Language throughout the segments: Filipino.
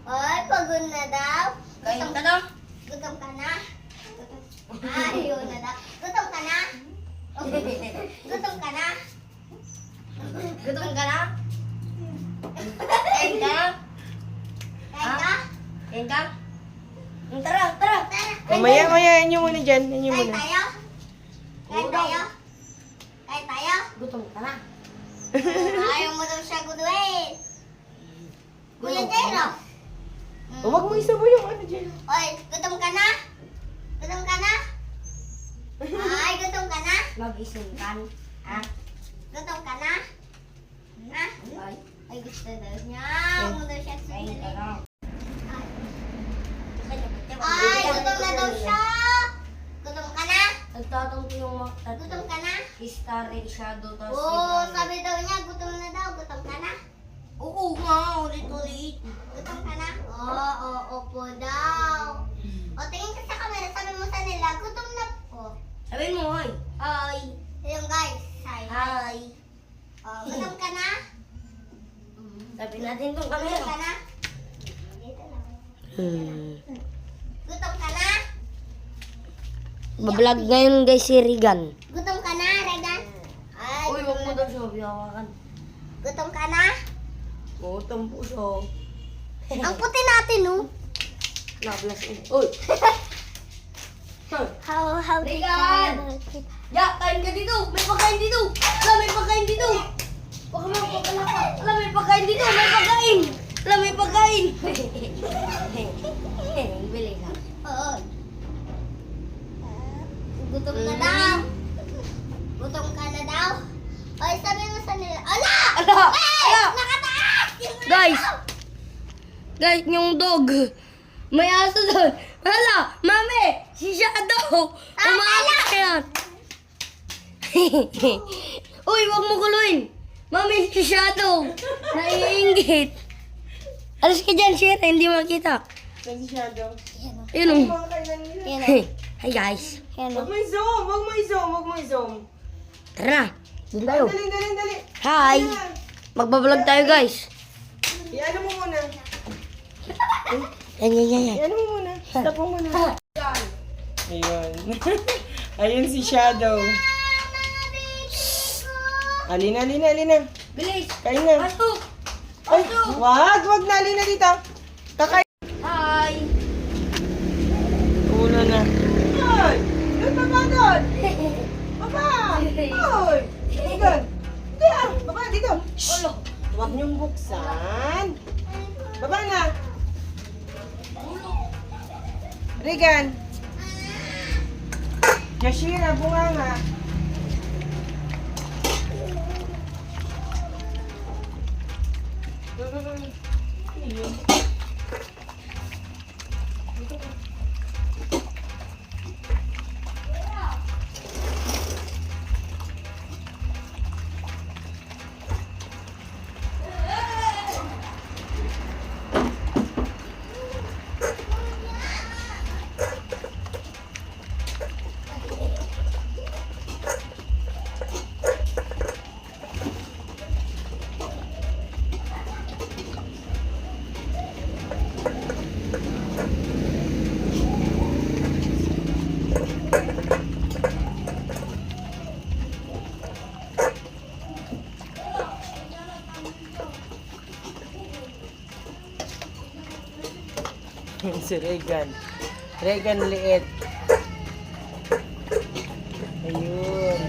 Ay, pagod na daw. Kain ka na? Gutom ka na? Ayaw na daw. Gutom ka na? Gutom ka na? Gutom ka na? Kain ka? Kain ka? Kain ka? Tara, tara. Mamaya, inyo muna dyan. Inyo Kain muna. tayo? Kain tayo? Kain tayo? Gutom ka na? Ayaw mo daw siya guduin. Kuya Jero. Huwag mo isaboy yung ano dyan. Oy, gutom ka na? Gutom ka na? Ay, gutom ka na? Mag-isinkan. Ha? Gutom ka na? Ha? Ay, Ay, gusto daw niya. Huwag mo daw siya kain ka sundin. na. Ay, gutom na daw siya. Gutom ka na? Nagtatampo yung mga Gutom ka na? Starry Shadow. Tapos Oo, sabi daw niya, gutom na daw. Gutom ka na? Oo nga, ulit-ulit. Gutom ka na? Oo, opo daw. O, tingin ka sa camera, sabi mo sa nila, gutom na po. Sabihin mo, hoy. Hi. Ayun guys, hi. Hi. Gutom ka na? Sabihin natin itong Gutom ka camera. na? Dito lang. Hmm. Gutom ka na? Bablog ngayon guys si Regan. Gutom ka na, Regan? Ay, Uy, huwag mo daw siya biyawakan. gutom ka na? Gutom po siya. Ang puti natin, oh. Nablas. Uy. How Regan! Ya, kain ka dito. May pagkain dito. Wala, may pagkain dito. Baka may pagkain ka. Wala, may pagkain dito. May pagkain. Wala, may pagkain. Bili na. Oo. Gutom ka daw. Gutom ka na daw. Oy, sabi mo sa nila. Ala! Ala! Hey! Ala! Nakataas! Yung Guys! daw. Guys, yung dog. May aso doon. Hala, mami! Si Shadow! Umakas yan! Uy, wag mo kuluin! Mami, si Shadow! Naiingit! Alas ka dyan, Shira, hindi makita. Saan si Shadow? Yun o. Mga kainan nila. Yan, Hi guys. yan. Huwag mo i-zoom. Huwag mo i-zoom. Huwag mo i-zoom. Tara na. Doon tayo. Dali. Hi! Magbablog tayo guys. Iano mo muna. Yan. Iano mo muna. Stop mo muna. Ayun. Ayun si Shadow. Alina. Bilis! Kain na. Pasok! Ay, wag na. Alina dito. Kakain. Hi! Ulo na. Hoy! Doon baba doon! Baba! Hoy! Doon! Doon! Baba dito! Shhh! Huwag niyong buksan. Baba na! Regan! Yashira, bunganga. Ayun. Si Regan. Regan liit. Ayun.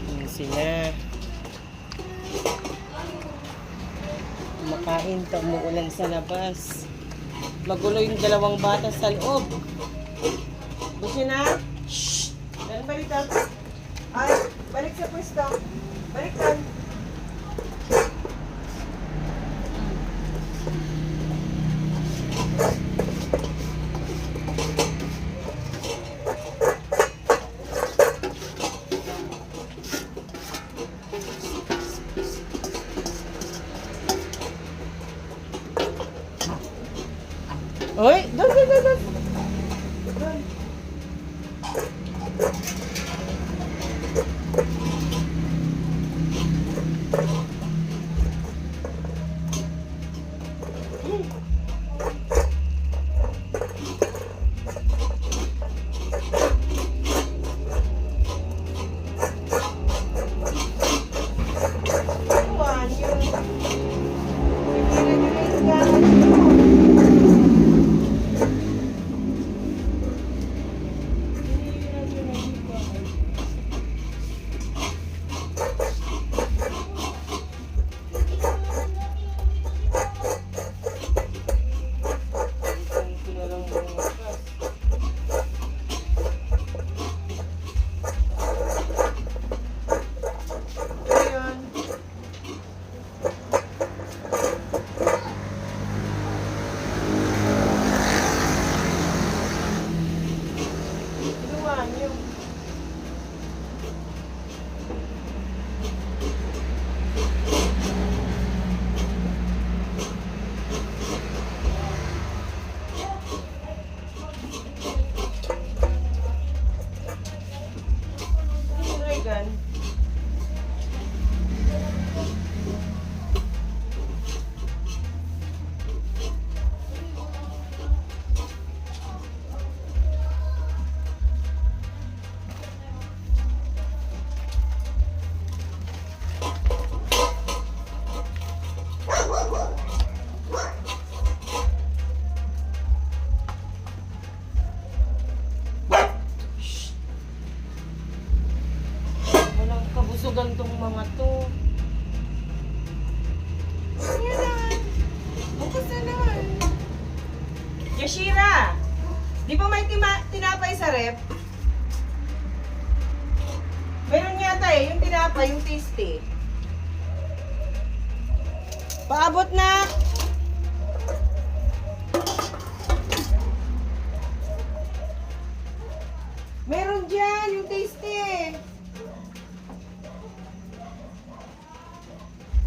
Ayun sila. Kumakain, umuulan sa labas. Magulo yung dalawang bata sa loob. Gusto na? Shhh! Balik dito. Ay, balik sa pwesto. Balik doon. Oy, doon. Doon. yan. Walang kabusugan tong mga to. Ayan na. Bukas na naman. Yashira! Di ba may tinapay sa rep? Meron yata eh, yung tinapay, yung tasty. Paabot na! Meron dyan, yung tasty.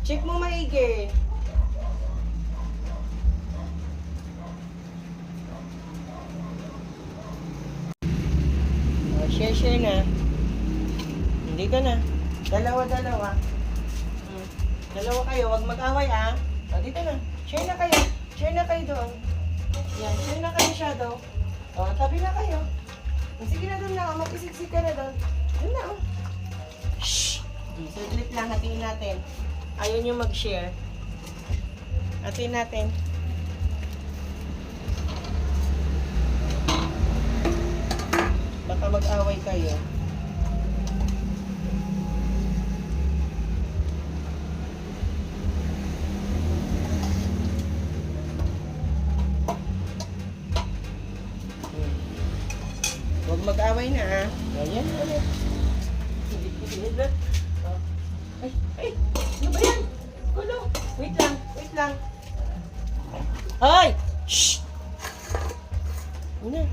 Check mo maigi. Oh, share na. Hindi ka na. Dalawa. Dalawa kayo, wag mag-away ah. O, dito na. Share na kayo. Share na kayo doon. Yan, share na kayo shadow. O, tabi na kayo. Sige na doon na, mag-isiksik ka na doon. Doon na, oh. Shhh! Saglit lang, hatiin natin. Ayaw nyo mag-share. Hatiin natin. Baka mag-away kayo. Huwag mag-away na ah. Ganyan ulit. Ay! Ano ba yan? Gulo! Wait lang. Ay! Shhh! Ano?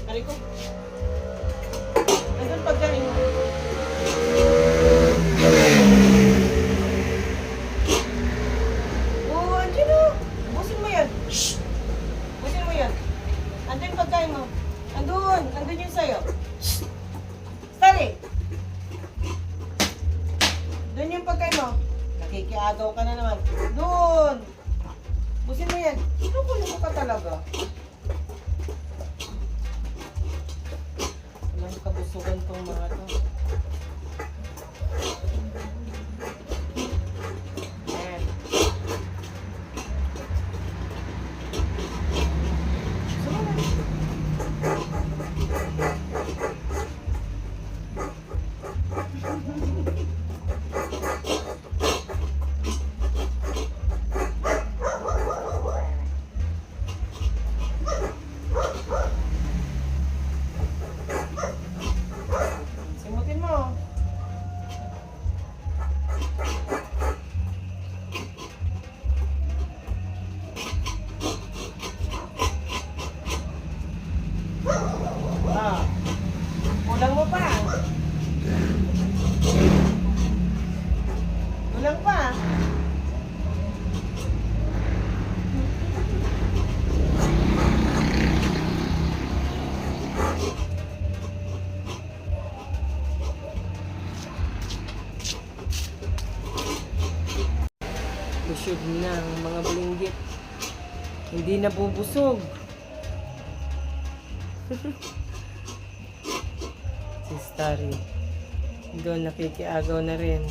Aray ko. Andun pagkain mo. Oo, andyan o. Busin mo yan. Shhh! Busin mo yan. Andun pagkain mo. Andun yung sayo. Shhh! Stari! Doon yung pagkain mo. Nakikiagaw ka na naman. Doon! Busin mo yan. Loko ka talaga. Walang kabusugan tong mga to. Ayan. Simutin mo. Ah. Kulang mo pa. Kulang pa. Busog na ang mga bulinggit. Hindi na bubusog. Si Starry. Doon nakikiagaw na rin.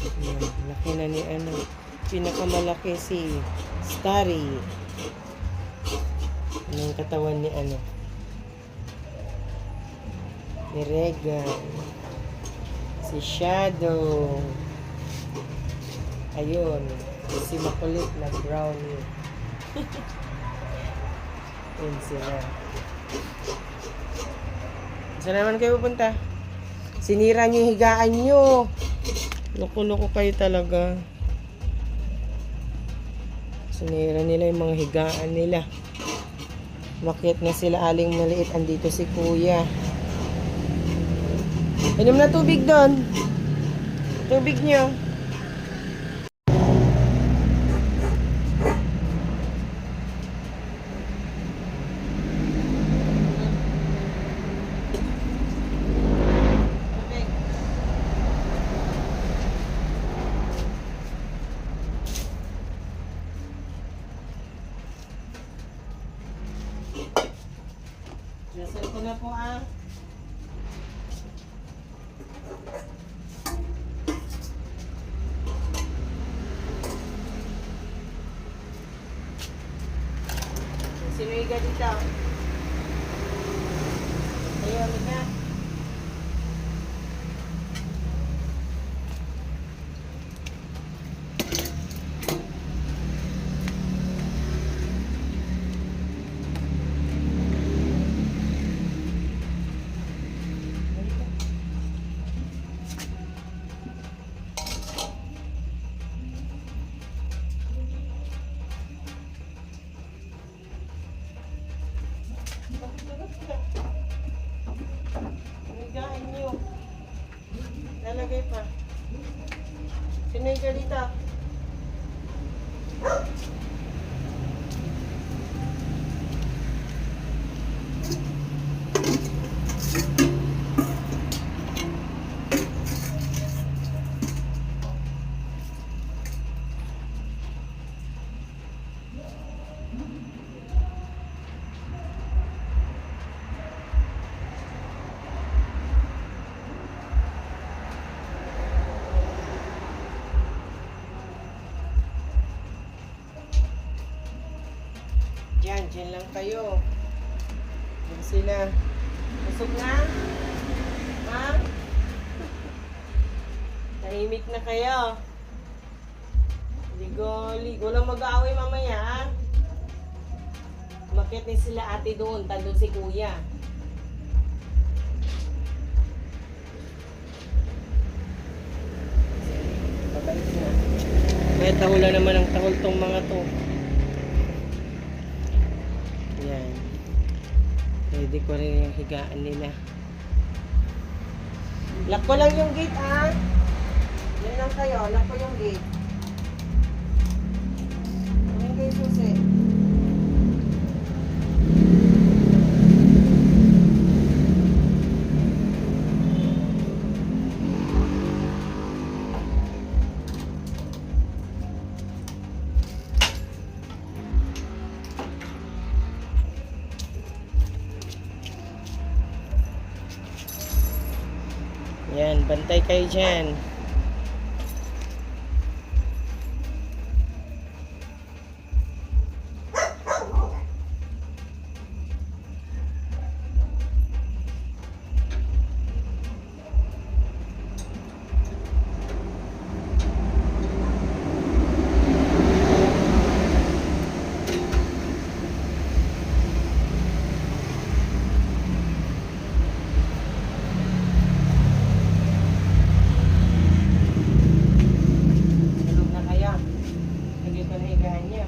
Ayan, laki na ni ano. Pinakamalaki si Starry. Anong katawan ni ano? Ni Regan. Si Shadow. Ayun. Si makulit na brownie. Yun sila. Saan naman kayo pupunta? Sinira niyo yung higaan niyo. Loko-loko kayo talaga. Sinira nila yung mga higaan nila. Makiat na sila aling maliit. Andito si kuya. Inom na tubig doon. Tubig niyo. na po ah. Sino iga dito? Ayun, na. Higain niyo. Lalagay pa. Sino iga dito? Diyan lang kayo. Diyan sila. Busog na? Ha? Tahimik na kayo. Ligo. Walang mag-aaway mamaya, ha? Umakyat din sila ate doon. Tandun si kuya. Pabalik na. Kaya tahula naman ang tahol tong mga to. Yan. Pwede ko rin yung higaan nila. Lock ko lang yung gate, ah. Yan lang kayo. Lock ko yung gate. Ayan kayo susi. Yan, bantay kayo dyan. Tulog na kaya. Lagay ko na higaan niya.